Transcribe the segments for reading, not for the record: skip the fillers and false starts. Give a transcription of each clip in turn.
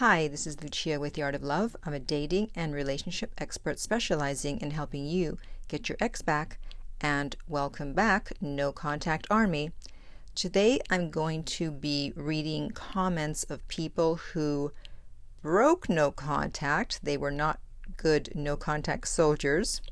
Hi, this is Lucia with The Art of Love. I'm a dating and relationship expert specializing in helping you get your ex back. And welcome back, No Contact Army. Today I'm going to be reading comments of people who broke no contact. They were not good no contact soldiers,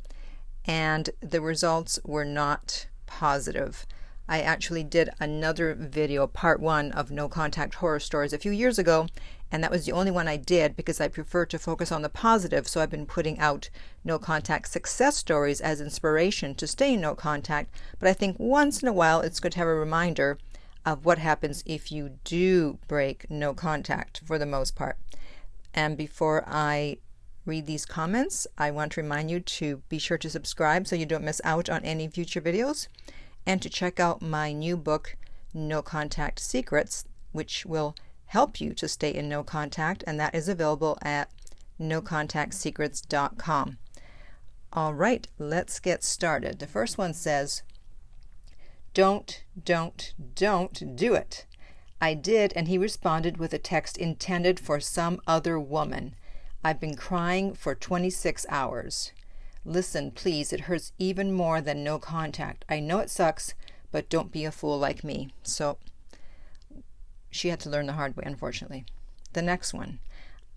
and the results were not positive. I actually did another video, part 1 of no contact horror stories a few years ago, and that was the only one I did because I prefer to focus on the positive. So I've been putting out no contact success stories as inspiration to stay in no contact. But I think once in a while it's good to have a reminder of what happens if you do break no contact for the most part. And before I read these comments, I want to remind you to be sure to subscribe so you don't miss out on any future videos, and to check out my new book, No Contact Secrets, which will help you to stay in no contact, and that is available at nocontactsecrets.com. All right, let's get started. The first one says, don't do it. I did, and he responded with a text intended for some other woman. I've been crying for 26 hours. Listen, please, it hurts even more than no contact. I know it sucks, but don't be a fool like me. So she had to learn the hard way, unfortunately. The next one.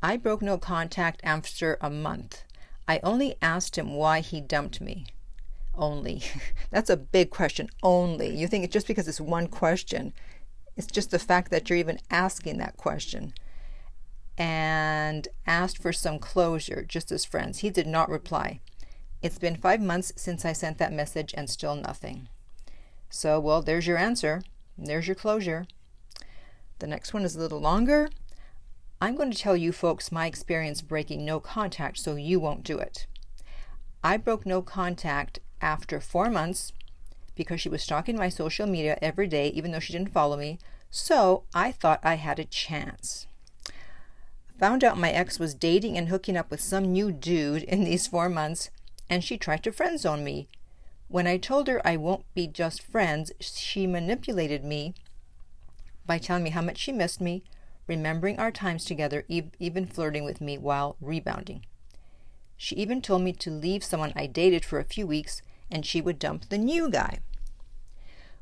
I broke no contact after a month. I only asked him why he dumped me. Only. That's a big question. Only. You think it's just because it's one question. It's just the fact that you're even asking that question. And asked for some closure, just as friends. He did not reply. It's been 5 months since I sent that message and still nothing. So, well, there's your answer. There's your closure. The next one is a little longer. I'm going to tell you folks my experience breaking no contact so you won't do it. I broke no contact after 4 months because she was stalking my social media every day even though she didn't follow me, so I thought I had a chance. Found out my ex was dating and hooking up with some new dude in these 4 months, and she tried to friend zone me. When I told her I won't be just friends, she manipulated me by telling me how much she missed me, remembering our times together, even flirting with me while rebounding. She even told me to leave someone I dated for a few weeks and she would dump the new guy.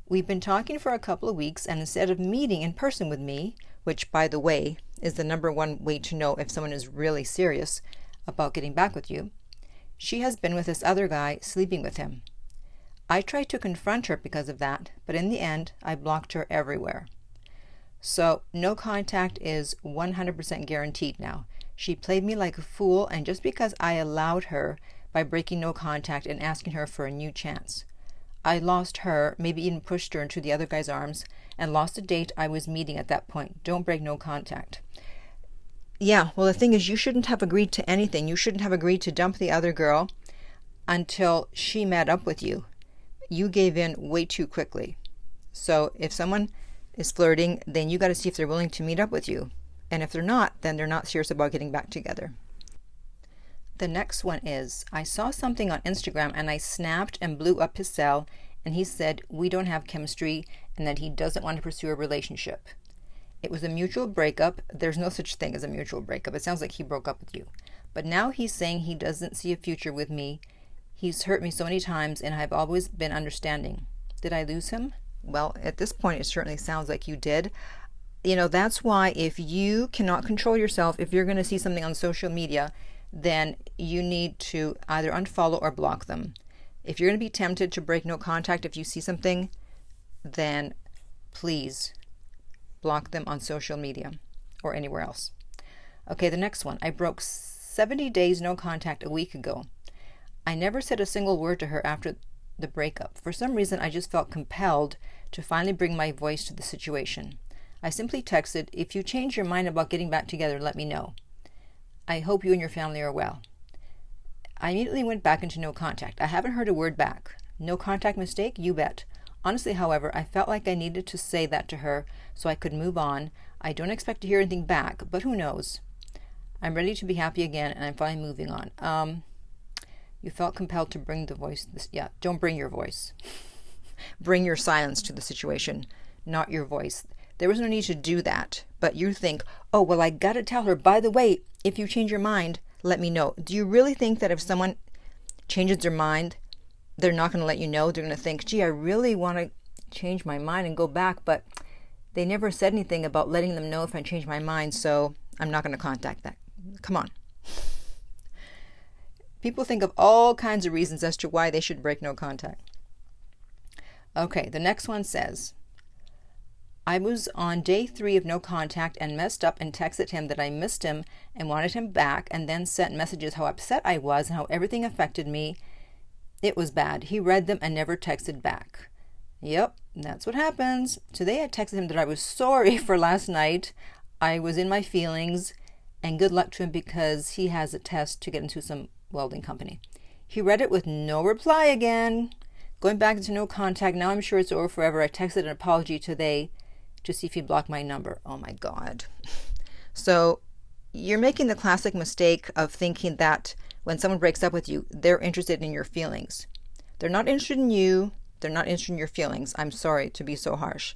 We've been talking for a couple of weeks, and instead of meeting in person with me, which, by the way, is the #1 way to know if someone is really serious about getting back with you, she has been with this other guy, sleeping with him. I tried to confront her because of that, but in the end, I blocked her everywhere. So, no contact is 100% guaranteed now. She played me like a fool, and just because I allowed her by breaking no contact and asking her for a new chance. I lost her, maybe even pushed her into the other guy's arms, and lost a date I was meeting at that point. Don't break no contact. Yeah, well, the thing is, you shouldn't have agreed to anything. You shouldn't have agreed to dump the other girl until she met up with you. You gave in way too quickly. So if someone is flirting, then you got to see if they're willing to meet up with you. And if they're not, then they're not serious about getting back together. The next one is, I saw something on Instagram and I snapped and blew up his cell, and he said we don't have chemistry and that he doesn't want to pursue a relationship. It was a mutual breakup. There's no such thing as a mutual breakup. It sounds like he broke up with you. But now he's saying he doesn't see a future with me. He's hurt me so many times and I've always been understanding. Did I lose him? Well, at this point, it certainly sounds like you did. You know, that's why if you cannot control yourself, if you're going to see something on social media, then you need to either unfollow or block them. If you're going to be tempted to break no contact, if you see something, then please block them on social media or anywhere else. Okay, the next one. I broke 70 days no contact a week ago. I never said a single word to her after the breakup. For some reason, I just felt compelled to finally bring my voice to the situation. I simply texted, if you change your mind about getting back together, let me know. I hope you and your family are well. I immediately went back into no contact. I haven't heard a word back. No contact mistake? You bet. Honestly, however, I felt like I needed to say that to her so I could move on. I don't expect to hear anything back, but who knows? I'm ready to be happy again, and I'm finally moving on. You felt compelled to bring the voice. Don't bring your voice. Bring your silence to the situation, not your voice. There was no need to do that. But you think, oh, well, I got to tell her, by the way, if you change your mind, let me know. Do you really think that if someone changes their mind, they're not going to let you know? They're going to think, gee, I really want to change my mind and go back, but they never said anything about letting them know if I change my mind, so I'm not going to contact that. Come on. People think of all kinds of reasons as to why they should break no contact. Okay, the next one says, I was on day 3 of no contact and messed up and texted him that I missed him and wanted him back, and then sent messages how upset I was and how everything affected me. It was bad. He read them and never texted back. Yep, that's what happens. Today I texted him that I was sorry for last night. I was in my feelings, and good luck to him because he has a test to get into some welding company. He read it with no reply again. Going back to no contact. Now I'm sure it's over forever. I texted an apology today to see if he blocked my number. Oh my God. So you're making the classic mistake of thinking that when someone breaks up with you, they're interested in your feelings. They're not interested in you. They're not interested in your feelings. I'm sorry to be so harsh.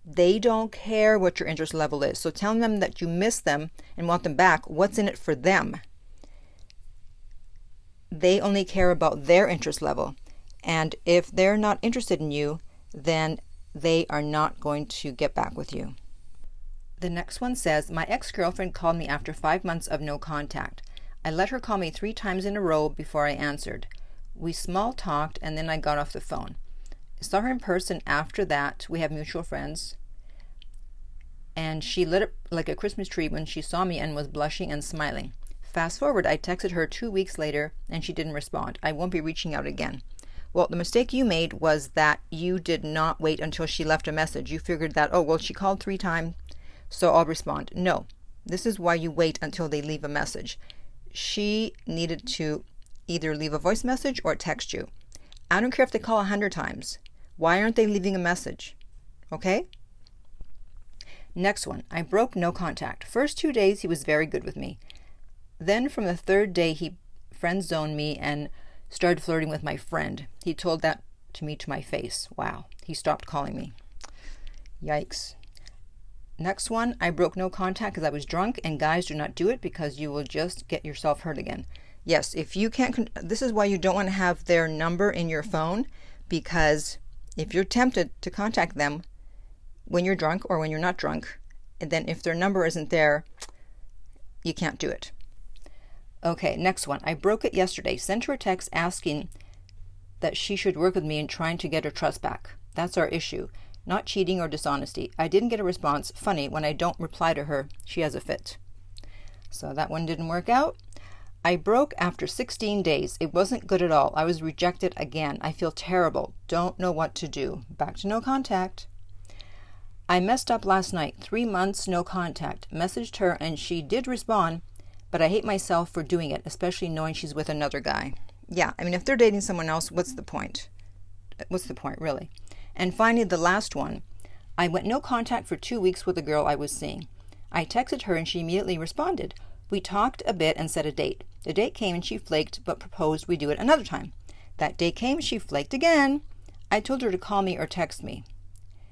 They don't care what your interest level is. So telling them that you miss them and want them back, what's in it for them? They only care about their interest level. And if they're not interested in you, then they are not going to get back with you. The next one says, my ex-girlfriend called me after 5 months of no contact. I let her call me 3 times in a row before I answered. We small talked and then I got off the phone. I saw her in person after that. We have mutual friends. And she lit up like a Christmas tree when she saw me and was blushing and smiling. Fast forward, I texted her 2 weeks later and she didn't respond. I won't be reaching out again. Well, the mistake you made was that you did not wait until she left a message. You figured that, oh, well, she called 3 times, so I'll respond. No, this is why you wait until they leave a message. She needed to either leave a voice message or text you. I don't care if they call 100 times. Why aren't they leaving a message? Okay? Next one. I broke no contact. First 2 days, he was very good with me. Then from the 3rd day, he friend-zoned me and started flirting with my friend. He told that to me to my face. Wow. He stopped calling me. Yikes. Next one. I broke no contact because I was drunk, and guys, do not do it because you will just get yourself hurt again. Yes, if you can't, this is why you don't want to have their number in your phone, because if you're tempted to contact them when you're drunk or when you're not drunk, and then if their number isn't there, you can't do it. Okay, next one. I broke it yesterday. Sent her a text asking that she should work with me in trying to get her trust back. That's our issue. Not cheating or dishonesty. I didn't get a response. Funny, when I don't reply to her, she has a fit. So that one didn't work out. I broke after 16 days. It wasn't good at all. I was rejected again. I feel terrible. Don't know what to do. Back to no contact. I messed up last night. 3 months, no contact. Messaged her and she did respond, but I hate myself for doing it, especially knowing she's with another guy. Yeah, I mean, if they're dating someone else, what's the point? What's the point, really? And finally, the last one. I went no contact for 2 weeks with a girl I was seeing. I texted her and she immediately responded. We talked a bit and set a date. The date came and she flaked, but proposed we do it another time. That day came, she flaked again. I told her to call me or text me.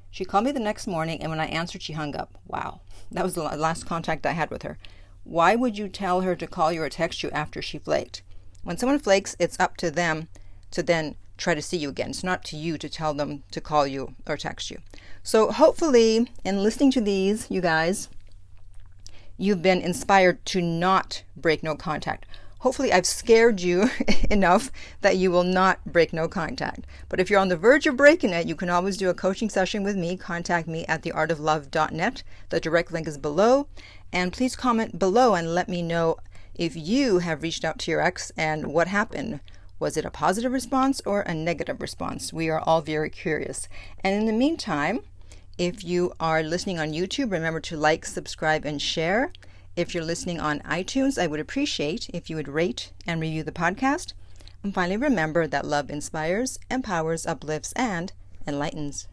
She called me the next morning, and when I answered, she hung up. Wow. That was the last contact I had with her. Why would you tell her to call you or text you after she flaked? When someone flakes, it's up to them to then try to see you again. It's not up to you to tell them to call you or text you. So hopefully, in listening to these, you guys, you've been inspired to not break no contact. Hopefully I've scared you enough that you will not break no contact. But if you're on the verge of breaking it, you can always do a coaching session with me. Contact me at theartoflove.net. The direct link is below. And please comment below and let me know if you have reached out to your ex and what happened. Was it a positive response or a negative response? We are all very curious. And in the meantime, if you are listening on YouTube, remember to like, subscribe, and share. If you're listening on iTunes, I would appreciate if you would rate and review the podcast. And finally, remember that love inspires, empowers, uplifts, and enlightens.